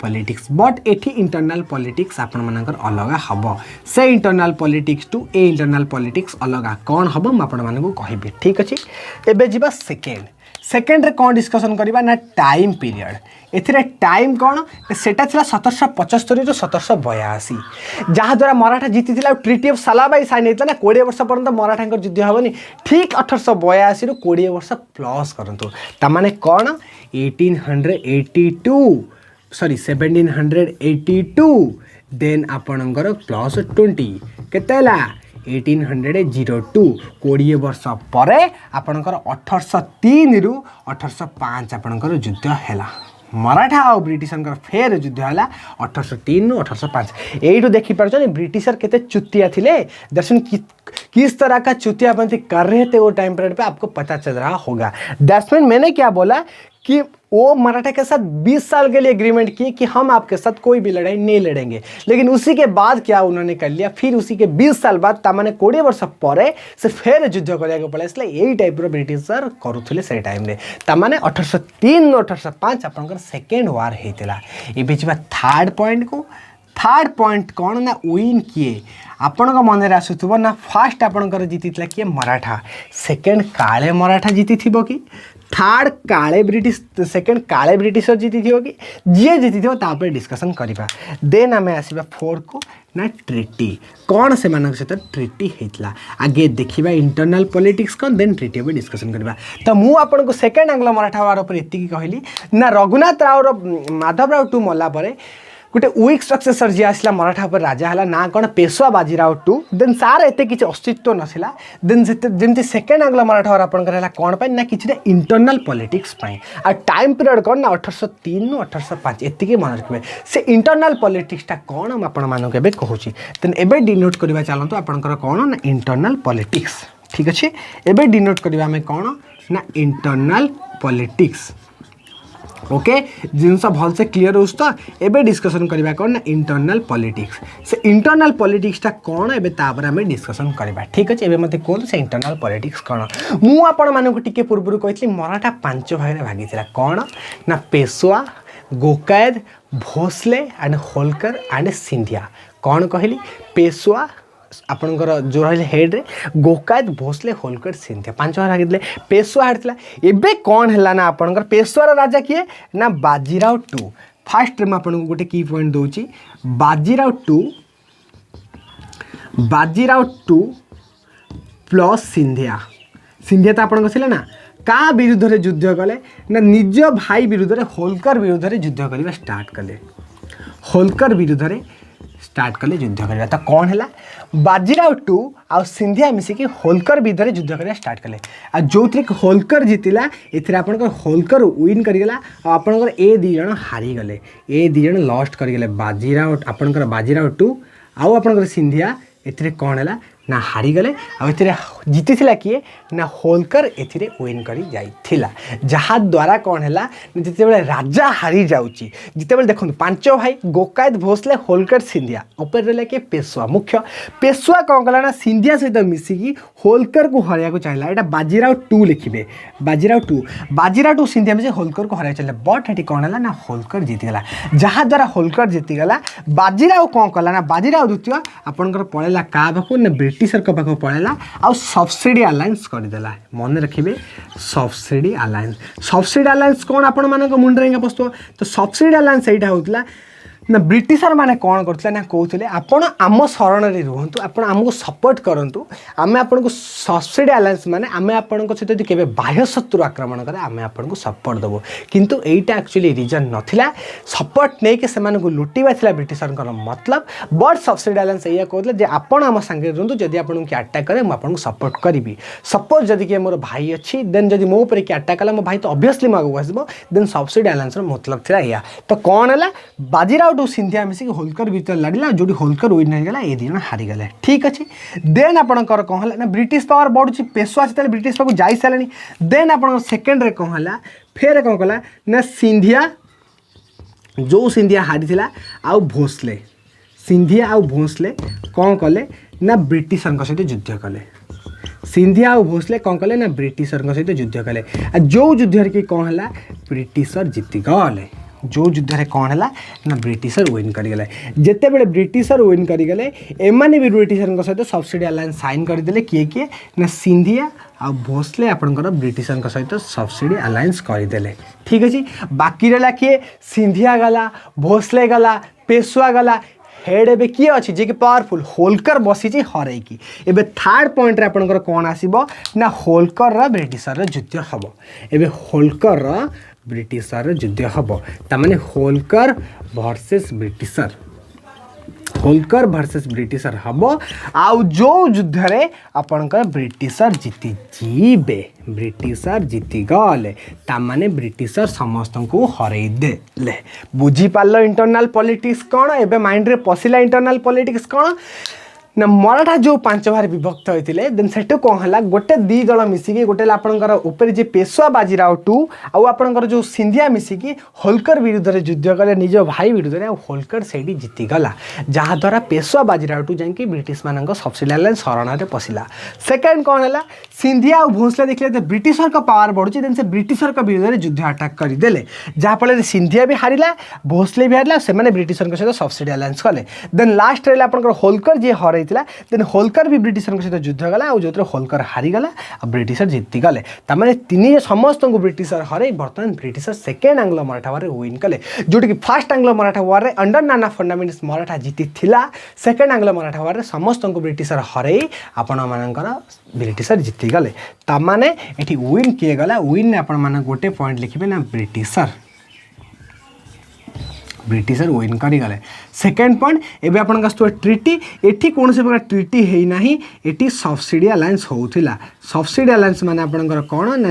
S1: पॉलिटिक्स बट एठी इंटरनल पॉलिटिक्स आपण मानकर अलग हम से इंटरनल पॉलिटिक्स टू ए इंटरनल पॉलिटिक्स अलग कौन हम मुझे आपण मानक कहबी ठीक अच्छे एबे जीवा सेकेंड रे कौन डिस्कसन करबा ना टाइम पीरियड एथिरे टाइम कौन सेटा थिला 1775 रु 1782 जहाँ द्वारा मराठा जीति ट्रिटी ऑफ सालाबाई साइन होता ना 20 वर्ष पर्यंत मराठा युद्ध हेनी ठीक 1882 रु 20 वर्ष प्लस करंतु तामाने कौन 1782 देन आपणकर प्लस 20 केते 1802 20 वर्ष पर आपणकर 1803 रु 1805 आपणकर युद्ध हैला मराठा और ब्रिटिशर फेर युद्ध है 1803 रु 1805 यही देखी पार्छ ब्रिटिशर केते चुतिया थिले दर्शन किस तरह का चुतियापंथी कर रहे थे वो टाइम पीरियड पे आपको पता चल रहा होगा दैट्स मीन मैंने क्या बोला कि वो मराठा के साथ 20 साल के लिए एग्रीमेंट किए कि हम आपके साथ कोई भी लड़ाई नहीं लड़ेंगे लेकिन उसी के बाद क्या उन्होंने कर लिया फिर उसी के 20 साल बाद तामाने 20 वर्ष पर से फेर युद्ध करने पड़े इसलिए यही टाइप ब्रिटिशर करुले से टाइम रे तामाने 1803 1805 आपंकर सेकेंड वार होता ये बीच थर्ड पॉइंट को थर्ड पॉइंट कौन ना विन किए आपण मन में आसुव ना फास्ट आपंकर जीति किए मराठा सेकेंड काले मराठा जीति थी कि थर्ड काले ब्रिटिश सेकेंड काले ब्रिटिशर जीति थी कि जी जीति थी डिस्कसन करवा देन आम आसवा फोर्थ को ना ट्रिटी कौन से सहित ट्रिटी होता आगे देखा इंटरनल पॉलिटिक्स कौन देन ट्रिटी भी डिस्कसन करवा तो मुझे सेकेंड आंग्लो मराठा वार पर एति कहली ना रघुनाथ राव माधवराव टू मल्ला गोटे वीक सक्सेसर जी आसला मराठा पर राजा है ना कौन पेशवा बाजीराव टू देन सार एत किसी अस्तित्व नाला देन जमी सेकेंड आंग्लो मराठा वार आपंकर कौन पाई ना किसी इंटरनल पॉलिटिक्स आ टाइम पीरियड कौन ना 1803 रु 1805 एति मन रखिए से इंटरनल पॉलिटिक्सटा कौन मुझे कहूँ देन एबे डिनोट करवा चलतु आपंकर कौन ना इंटरनल पॉलिटिक्स ठीक अच्छे एबे डिनोट करवा आम कौन ना इंटरनल पॉलिटिक्स ओके जिनस भल से क्लीयर हो तो एबे डिस्कसन करवा कौन ना इंटरनल पॉलिटिक्स से इंटरनल पॉलिटिक्सटा कौन एबे तापर आम डिस्कसन करवा ठीक अच्छे एबे मते कहूँ से इंटरनल पॉलिटिक्स कौन मु आपण मानक टिके पूर्व कही मराठा 5 भाग भागी कौन ना पेशवा गोकायद भोसले एंड होलकर एंड सिंधिया कौन कहली पेशवा आपणकर जो रही हेड रे गोकायत भोसले होलकर सिंधिया 5 भाग भागी पेशवा हारता एबे कौन है ना आपणकर पेशवार राजा किए ना बाजीराव टू फास्ट में आपको गोटे की पॉइंट दूची बाजीराव टू प्लस सिंधिया सिंधिया तो आपन छे ना का विरुद्ध रे युद्ध कले ना निज भाई विरुद्ध रे होलकर विरुद्ध रे युद्ध करवा स्टार्ट कले होलकर विरुद्ध रे स्टार्ट कले युद्ध करवा तो कौन है बाजीराव टू आ सिंधिया मिसिकी होलकर विरुद्ध युद्ध करवा स्टार्ट कले आ जो थे होलकर जीतिला एथिरे आपनकर होलकर विन करिगला आ आपनकर ए दी जण हारी गले ए दी जण लॉस्ट करिगले बाजीराव आपनकर बाजीराव टू आ आपनकर सिंधिया एथिरे कौन है ना हारी गले आ जीति किए ना होलकर एथिरे विन करी जाइथिला जहा द्वारा कौन है जिते राजा हारी जाउची जिते देखो 5 भाई गोकायत भोसले होलकर सिंधिया ऊपर रहा कि पेशवा मुख्य पेशवा कौन कला ना सिंधिया सहित मिसिकी होलकर को हरिया को चाहिए यहाँ बाजीराव टू लिखे बाजीराव टू सिंधिया मिसे होलकर को हरिया चाहिए बट ये कौन है ना होलकर जीतीगला जहाँ द्वारा होलकर जीतीगला बाजीराव कौन कला ना बाजीराव द्वितीय आपंकर पड़ेगा क्या पाखु ना ब्रिटिशर पाख पड़ेगा आउ सब्सिडी अलायंस करदेला मन रखिए सब्सिडी अलायंस कौन आपण मान मुंडे पशु तो सब्सिडी अलायंस यहाँ होता ना ब्रिटिशर माने कौन करते ना कहते आपण आम शरण रुहतु आपण आमको सपोर्ट करूँ आम आपन को सब्सिडी अलायंस माने आम आपण सहित केवे बाह्य शत्रु आक्रमण करे आम आपन को सपोर्ट देबो किंतु एटा एक्चुअली रीजन नथिला सपोर्ट नहीं कि सेमान को लुटिबा थिला ब्रिटिशर मतलब बट सब्सिडी अलायंस या कहते जे आपण आम संगे रुहतु जदि आपन को अटैक करे आपन को सपोर्ट करी सपोज जदि कि मोर भाई अच्छी देन जदि मो ऊपर कि अटैक कला मो भाई तो ऑब्वियसली मो आगो आसबो देन सब्सिडी अलायंस मतलब थिला या तो कौन है बाजीराव टू सिंधिया मिसिक होलकर भीतर लड़ला जो होलकर विन होगा ये दिन हारीगले ठीक अच्छे देन आपंकर कौन है ना ब्रिटिश पावर बढ़ुची पेशवा से ब्रिटिश पाक जा सारे देन आप सेकेंड कौन है फेर कौन कला ना सिंधिया जो सिंधिया हारी आउ भोसले सिंधिया आउ भोसले कौन कले ना ब्रिटिशर सहित युद्ध कले सिंधिया आउ भोसले कौन कले ना ब्रिटिशर सहित युद्ध कले जो युद्ध कि कौन है ब्रिटिशर जीतीगले जो युद्ध कौन है ना ब्रिटिशर विन करगले जिते बड़े ब्रिटिशर विन करगले एमाने भी ब्रिटिशर सहित सब्सिडी अलायंस साइन करदे किए किए ना सिंधिया आ भोसले आपंकर ब्रिटिशर सहित सब्सिडी अलायंस करदे ठीक अच्छे बाकी रहा किए सिंधिया गला भोसले गला पेशवा गला हेड एबे किए अच्छी जे कि पावरफुल होलकर बसी हरैकी एबे थर्ड पॉइंट रे आपनकर कौन आसीबो ना होलकर ब्रिटिशर युद्ध हम एबे होलकर ब्रिटिशर युद्ध हम तामाने Holkar versus Britisher Holkar versus Britisher हम आउ जो युद्ध रे आपनकर ब्रिटिशर जीती जीबे ब्रिटिशर जीती गले तामाने ब्रिटिशर समस्त को हरई देले बुझी पारल इंटरनल पॉलिटिक्स कौन एबे माइंड रे पसिला इंटरनल पॉलिटिक्स कौन ना मराठा जो 5 भाग विभक्त होते देन सेटू कौन है गोटे दी दल मिसिकी गोटे आपंकर ऊपर जे पेशवा बाजीराव टू आउ आपंकर जो सिंधिया मिसिकी होलकर विरुद्ध रे युद्ध कले निज भाई विरुद्ध रे होलकर से जीतीगला जहाद्वारा पेशवा बाजीराव टू जाकि ब्रिटिश मान सब्सिडी अलायंस शरण में पशिला सेकेंड कौन है सिंधिया और भोसले देखले ब्रिटिशर का पावर बढ़ुची देन से ब्रिटिशर का विरुद्ध रे युद्ध अटैक करदे जहाँफल सिंधिया भी हारिला भोसले भी हारिला से ब्रिटिशर सहित सब्सिडी अलायंस कले देन लास्ट रहा आपंकर होलकर जी हर देन होलकर भी ब्रिटिशर सहित युद्ध गला और जो होलकर हारीगला और ब्रिटिशर जीतीगले तमें तीन समस्त को ब्रिटिशर हर बर्तमान ब्रिटिशर सेकेंड आंग्लो मराठा वार विन कले जोटि फास्ट आंग्लो मराठा वार अंडर नाना फंडामेंटल्स मराठा जीती सेकेंड आंग्लो मराठा वार समस्त को ब्रिटिशर हर आपण मानकर ब्रिटिशर जीतीगले तमें ये विन किए गला विन आपण गोटे पॉइंट लिखे ना ब्रिटिशर विन करगले सेकेंड पॉइंट एवं आपको ट्रिटी एटी कौन से प्रकार ट्रिटी है ना ये सब्सिडी अलायंस होता सब्सिडी अलायंस माने आपंकर कौन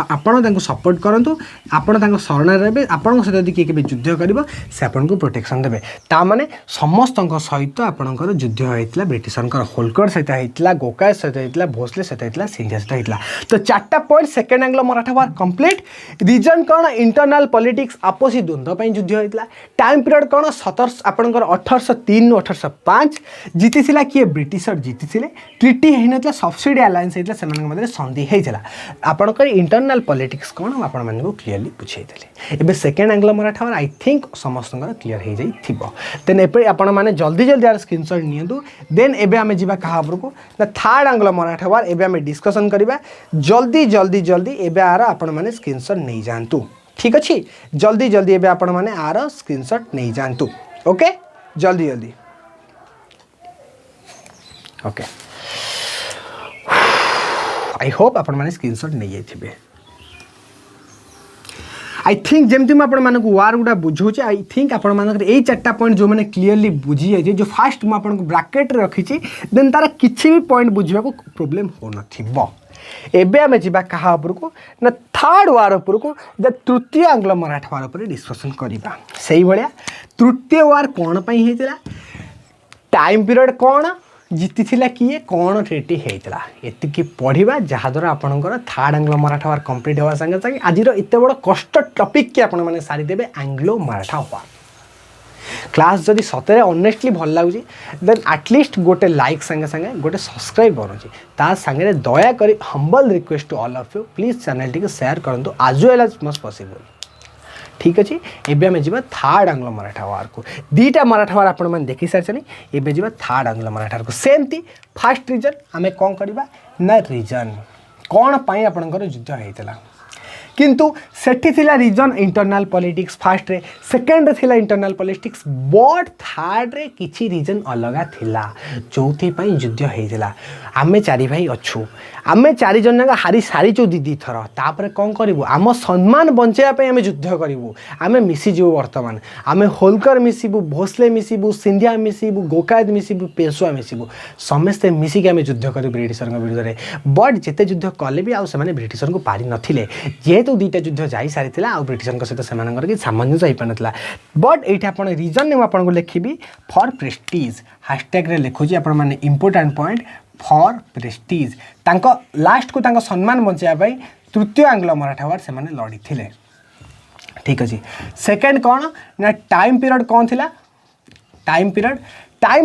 S1: आपड़ सपोर्ट करूँ आपण शरण रे आपण सहित किए के युद्ध कर से आपन को प्रोटेक्शन देवे ताने समस्त सहित आपंकर युद्ध होता ब्रिटिशर होलकर सहित होता गोकाय सहित होता भोसले सहित होता सिंधिया सहित होता तो 4टा पॉइंट सेकेंड आंग्लो मराठा वार कंप्लीट रीजन कौन इंटरनल पॉलिटिक्स आपसी द्वंद्व युद्ध होता टाइम पीरियड कौन 1803 1805 जीती किए ब्रिटिशर जीती ट्रिटी होता सब्सिडी अलायंस होता से संधि होता आपंकर इंटरनल पॉलिटिक्स कौन आपण मानक क्लीयरली बुझेदेले एबे second Anglo Maratha war I think समस्त क्लीयर हो जाइथिबो देन एपे आपण माने जल्दी जल्दी यार स्क्रीनशॉट नियंतु देन एबे आमे जिबा कहा उपरको ना थर्ड आंग्लो मराठा वार एबे आमे डिस्कशन करिबा जल्दी जल्दी जल्दी एबे आर आपण माने स्क्रीनशॉट नहीं जानतु ठीक अच्छे जल्दी जल्दी एबे आपण माने आर स्क्रीनशॉट नहीं जानतु ओके जल्दी जल्दी ओके आई होप आपण माने स्क्रीनशॉट नहीं जाइथिबे आई थिंक जमती मुझे वार गुड़ा बुझे आई थिंक आप यही 4टा पॉइंट जो मैंने क्लीयरली बुझी जाइए जो फास्ट मुझे ब्राकेट रखी देन तार किसी भी पॉइंट बुझा प्रोब्लेम हो एबे आमे जिबा कहा उपरको ना थर्ड वार उपरको तृतीय आंग्लो मराठा वार उपर डिस्कशन करिबा सही भलिया तृतीय वार कोन पई हेतिला टाइम पीरियड कोन जीती किए कौन ट्रिटी होता ये पढ़ा जहाद्वारा आपंकर थर्ड आंग्लो मराठा वार कंप्लीट होगा संगे संगे आज एत बड़ कष्ट टॉपिक की आपने सारीदेवे आंग्लो मराठा वार क्लास जदि सतरे ऑनेस्टली भल लगुच देन एटलिस्ट गोटे लाइक संगे संगे गोटे सब्सक्राइब करूँ ता संगे दया करी humble request to all of you please channel टी शेयर करूँ आज वेल एज मच पॉसिबल ठीक अच्छे एबे आमे जिबा थर्ड आंग्लो मराठा वार को दीटा मराठा वार आपण मन देखि सारछनी एबे जिबा थर्ड आंग्लो मराठा को सेमती फर्स्ट रीजन आमे कोन करबा ना रीजन कोन पई आपनकर युद्ध हेतला किंतु सेठी थिला रीजन इंटरनल पॉलिटिक्स फास्ट रे, सेकंड रे थिला इंटरनल पॉलिटिक्स, बट थर्ड रे किछि रीजन अलगा थिला जोथि पई युद्ध हेइतिला। आमे चारि भाई अछु, आमे चारि जन जगह हारी सारी चौ दी थर, तापरे कौन करिवु आम सम्मान बंचाइबा पई आमे युद्ध करिवु, आमे मिसी जीवु वर्तमान आमे होलकर मिसिबु, भोसले मिसिबु, सिंधिया मिसिबु, गोकायत मिसिबु, पेशवा मिसिबु, समस्ते मिसिक आमे युद्ध करिवु ब्रिटिशर विरुद्ध रे। बट जेते युद्ध कले भी आउ सेमाने ब्रिटिशर को पारि नथिले, जेहेतु दुईटा युद्ध जाई सारिथिला आ ब्रिटिशर सहित सेमानकर कि सामंजस्य होई पानथिला। बट एठी आपण रीजन ने आपण को लिखिबी फॉर प्रेस्टीज, हैशटैग रे लिखुची आपण माने इंपोर्टेंट पॉइंट फॉर प्रेस्टीज। तांको लास्ट को तांको सम्मान बंचाइबा पई तृतीय आंग्लो मराठा वार से माने लड़ी थिले। ठीक अछि। सेकंड कोन ना टाइम पीरियड कोन थिला, टाइम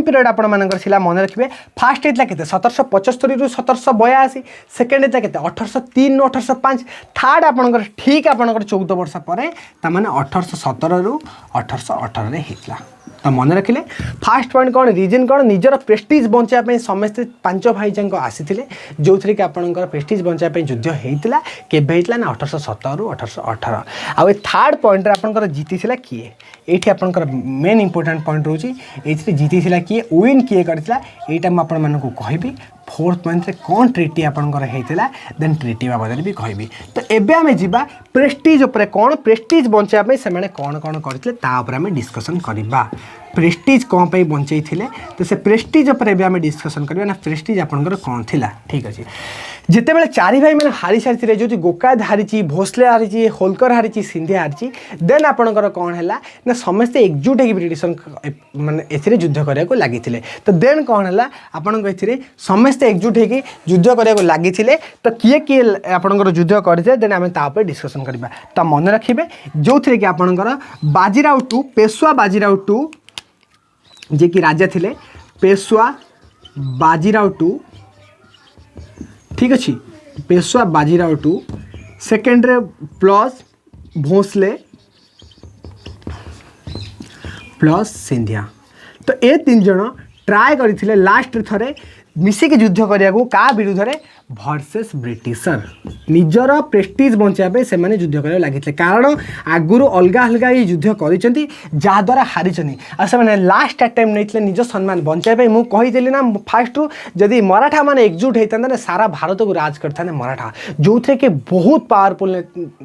S1: पीरियड आपण मानकर थिला मन रखिबे। फास्ट हेतला केते 1775 रु 1782, सेकंड हेतला केते 1803 रु 1805, थर्ड आपणकर ठीक आपणकर 14 वर्ष परे ता माने 1817 रु 1818 रे हेतला। तो मन रखिले फास्ट पॉइंट कौन रीजन कौन निजर प्रेस्टीज बंचाइबा समस्त पांच भाई जाक आसीथिले, जो थी कि आपणकर प्रेस्टीज बंचाइबा युद्ध होता केबे होता ना 1817 रु 1818। आउ थर्ड पॉइंट आपणकर जीतीला किए, ये आपणकर मेन इंपोर्टेंट पॉइंट रोची ये जीतीला किए, विन किए करथिला एटा म आपण मानकु कहबी। फोर्थ पॉइंट रे कौन ट्रिटी आपणकर होता देन ट्रिटी बाबद भी कहबी। तो एबे आमे जिबा प्रेस्टीज उपरे, कौन प्रेस्टीज बंचाइबा से माने कौन कौन करथिले ता ऊपर आमे डिस्कशन करिबा। प्रेस्टीज कौन पे बंचाई थिले तो से प्रेस्टीज उपर एबे आमे डिस्कशन करिबा ना प्रेस्टीज आपणकर कौन थिला। ठीक अछि। जिते बेले चारि भाई मैंने हारी सारी जो गोकायत हारी, भोसले हारी, होलकर हारी, सिंधिया हारी, देन आपणकर कौन है ना समस्ते एकजुट हो ब्रिटिश माने एथिरे युद्ध करने को लगी। तो देन कौन है आपण ए समस्ते एकजुट हो युद्ध करने को लगी। तो किए किए आपणकर युद्ध करते देन आम तापर डिस्कसन करवा। तो मन रखिए जो थे कि आपणकर बाजीराव टू, पेशवा बाजीराव टू जे कि राजा थिले, पेशवा बाजीराव टू, ठीक अच्छे, पेशवा बाजीराव टू, सेकेंड रे प्लस भोसले प्लस सिंधिया। तो ये तीन जन ट्राए करथिले लास्ट थरे मिसिक युद्ध करिया को का विरुद्ध रे वर्सेस ब्रिटिशर, निजर प्रेस्टीज बंचाइबे से माने युद्ध करे लगिଥିଲେ। कारण आगुरु अलगा अलगा ये युद्ध करिसेंती जा द्वारा हारिचनी आ से माने लास्ट टाइम नैथिले निज सम्मान बंचाइबे। मु कहिदेली ना फास्ट जदी मराठा माने एकजुट हेतंदा ना सारा भारत को राज करथाने मराठा, जो थे के बहुत पावरफुल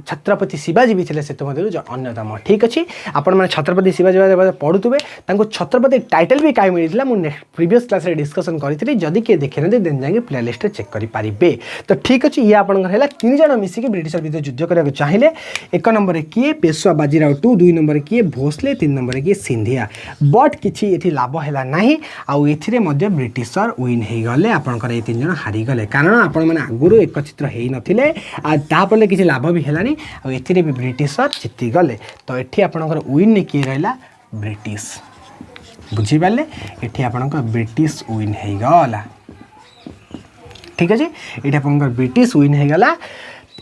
S1: छत्रपति शिवाजी भी थिले सेतो मध्ये जो अन्यतम। ठीक अछि। आपण माने छत्रपति शिवाजी पढुतबे तांको छत्रपति टाइटल भी काई मिलितला, मु नेक्स्ट प्रीवियस क्लास रे डिस्कशन करिथिली, जदी के देखिने देन जाके प्लेलिस्ट रे चेक करि पारिबे। तो ठीक अच्छे। ये आपंकर है तीन जन मिसिक ब्रिटिशर विरुद्ध युद्ध करने चाहिए। एक नंबर में किए पेशवा बाजीराव टू, दुई नंबर किए भोसले, तीन नंबर किए सिंधिया। बट किसी ये लाभ है ना, आउ ए ब्रिटिशर विन हो गले, आपंकर ये तीन जन हारीगले। कारण आपण मैंने आगुरी एकत्रित हो नाफल किसी लाभ भी है, आए भी ब्रिटिशर जीतीगले। तो ये आपंकर विन किए रहा ब्रिटिश, बुझीपारे, ये आपंकर ब्रिटिश विन हो गला। ठीक अच्छे। ये आपंकर ब्रिटिश विन हो गला।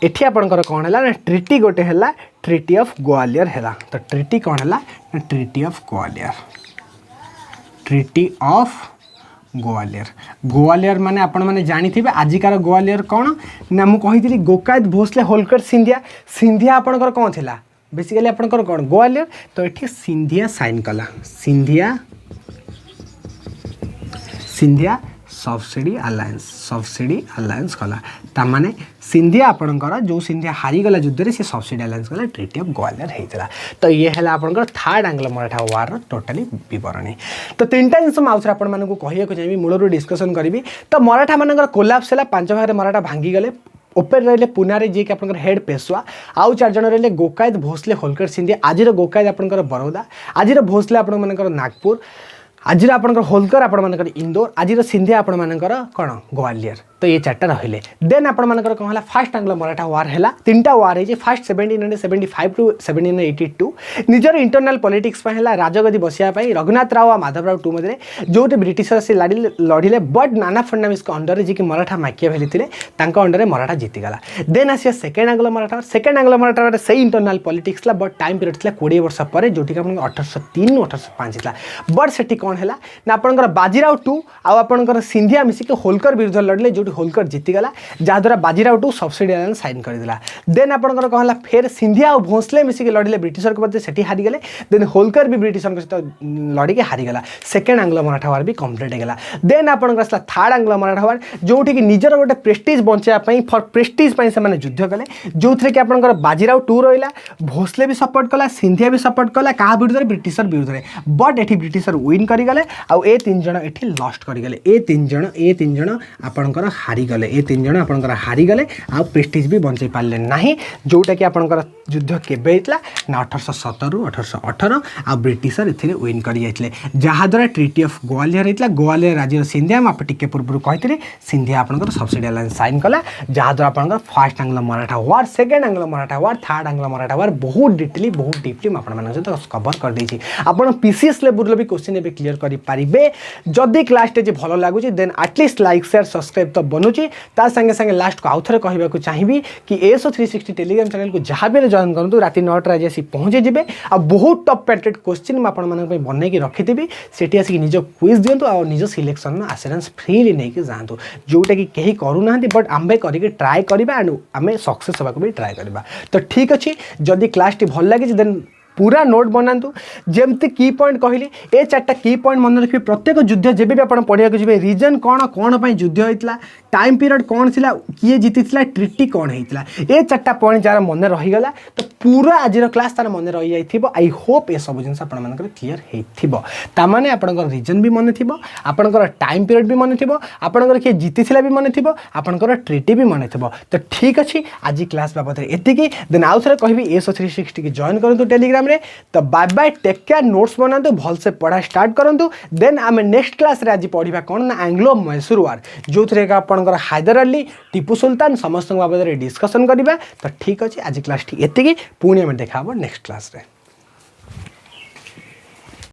S1: एठी आपंकर कौन है ना ट्रिटी गोटे है ट्रिटी ऑफ ग्वालियर है। तो ट्रिटी कौन है ना treaty of Gwalior, treaty of Gwalior. Gwalior माने आपण माने जानी थे आजिकार ग्वालियर कौन ना, मु कही गोकायत भोसले होलकर सिंधिया। सिंधिया आपंकर कौन थिला बेसिकली आपंकर कौन ग्वालियर। तो ये सिंधिया साइन कला, सिंधिया सिंधिया सब्सिडी अलायंस कला। तामाने सिंधिया आपणकर जो सिंधिया हारीगला युद्ध रे से सब्सिडी अलायंस कला, ट्रिटी ऑफ ग्वालियर होता। तो ये है आपणकर थर्ड आंग्लो मराठा वार टोटाली विवरणी। तो तीनटा जिनस आउथरे आपण मानकु कहिया चाहिए मूलरू डिस्कसन करी। तो मराठा मानकर कोलाप्स है, पांच भाग मराठा भांगी गले। ओपर रहिले पुनारे जी कि आपनकर हेड पेशवा, आउ चार जन रहिले गोकायत भोसले होलकर सिंधिया। आजिर गोकायत आपनकर बरोदा, आजिर भोसले आपण मानकर नागपुर, आजिर आपनकर होलकर आपण मानकर इंदौर, आजिर सिंधिया आपण मानकर कौन ग्वालियर। तो ये चार्टा रहिले। देन आपण मानकर कौन है फास्ट आंग्लो मराठा वार है, तीनटा वार है। फास्ट 1775 टू 1782 निजर इंटरनल पॉलिटिक्स है राजगदी बसिया रघुनाथ राव और माधवराव टू मध्य जो ब्रिटिशर से लड़िले। बट नाना फडणवीस अंडर जी कि मराठा माकिया भेली थे अंडर मराठा जीतीगला। देन आसिया second Anglo Maratha. Second Anglo Maratha से internal politics but time period था 20 वर्ष पर, जो 1803 1805 था। बट से कौन है ना आपंकर बाजीराव टू आपंकर सिंधिया मिसिक होलकर विरुद्ध लड़ले, जो जो होलकर जीतीगला जहाँद्वारा Bajirao two subsidy alliance sign करदेला। देन आपंकर कौन फेर सिंधिया और भोसले मिसिक लड़े ब्रिटिशर के प्रति से हारीगले। देन होलकर भी ब्रिटिशर सहित लड़िकी हारीगला। सेकेंड आंग्लो मराठा वार भी कंप्लीट होगा। देन आपंकर आसला थर्ड आंग्लो मराठा वार जो कि निजर गोटे प्रेस्टिज बचाई फर प्रेस्टिज से युद्ध कले जो थे कि आपंकर बाजीराव टू रहा भोसले भी सपोर्ट कला सिंधिया भी सपोर्ट कला क्या विरुद्ध ब्रिटिशर विरुद्ध में बट ये ब्रिटिशर विन करगले आउ ए तीन जन ये लस्ट करगले ए तीन जन आपणकर हारीगले ए तीन जन आपणकर हारीगले आउ प्रेस्टिज भी बंचाई पारे ना जोटा कि आपणकर युद्ध केबे होता ना 1817 रु 1818 आ ब्रिटिशर ए विन कर जहाँद्वारा ट्रिटी ऑफ ग्वालियर होता ग्वालियर राज्य सिंधिया आप टिके पूर्व कही सिंधिया आपणकर सब्सिडी अलायंस साइन कला जहाँद्वारा आपणकर first Anglo Maratha war second Anglo Maratha war third Anglo Maratha war बहुत डिटेली बहुत डीपली सहित कवर कर देछि। आपण पीसीएस लेवल भी क्वेश्चन ए क्लियर करि पारिबे जदि क्लास टे भल लगुच then at least like share subscribe तो बनूची ता संगे संगे लास्ट को आउ थे कहवाक चाहिए कि एसो 360 टेलीग्राम चैनल को जहाँ भी जॉइन करूँ राति 9 आज आसी पहुँची जी आ बहुत टॉप पैटेड क्वेश्चन मुझे बनई रखी सेठी आसिक निज क्विज दिंतु आ निज सिलेक्शन आश्योरेंस फ्रीली नहीं जातु जोटा कि कहीं करूना बट आम करके ट्राए करवा एंड आम सक्सेस होगा भी ट्राए करवा। तो ठीक अच्छे जदि क्लास टी भल लगे देन पूरा नोट बनातु जमती की पॉइंट कहली ए चार्टा की पॉइंट मन रखिए प्रत्येक युद्ध जब भी आप पढ़ा जी रिजन कौन कौन पर युद्ध होता टाइम पीरियड कौन थी किए जीति ट्रिटी कौन होता ए चार्टा पॉइंट जार मन रहीगला तो पूरा आज क्लास तार मन रही जाइए। आई होप ये सब जिन क्लीयर होने आपंकर रिजन भी मन थी आपंकर टाइम पीरियड भी मन थी आपंकर किए जीति भी मन थी आपंकर ट्रिटी भी मन थी। तो ठीक अच्छे आज क्लास बाबद एतिकी देन आउ थे कहि एसो 360 की जॉइन करूँ टेलीग्राम रे। तो bye bye take care notes बनातु भल से पढ़ा स्टार्ट करूँ देन आम नेक्स्ट क्लास रे आज पढ़ा कौन ना आंग्लो मैसूर वार जो थे आपंकर हैदर अली टीपू सुल्तान समस्त बाबद डिस्कसन करवा। तो ठीक अच्छे आज क्लास एतिकी पुणी आम देखा नेक्स्ट क्लास रे।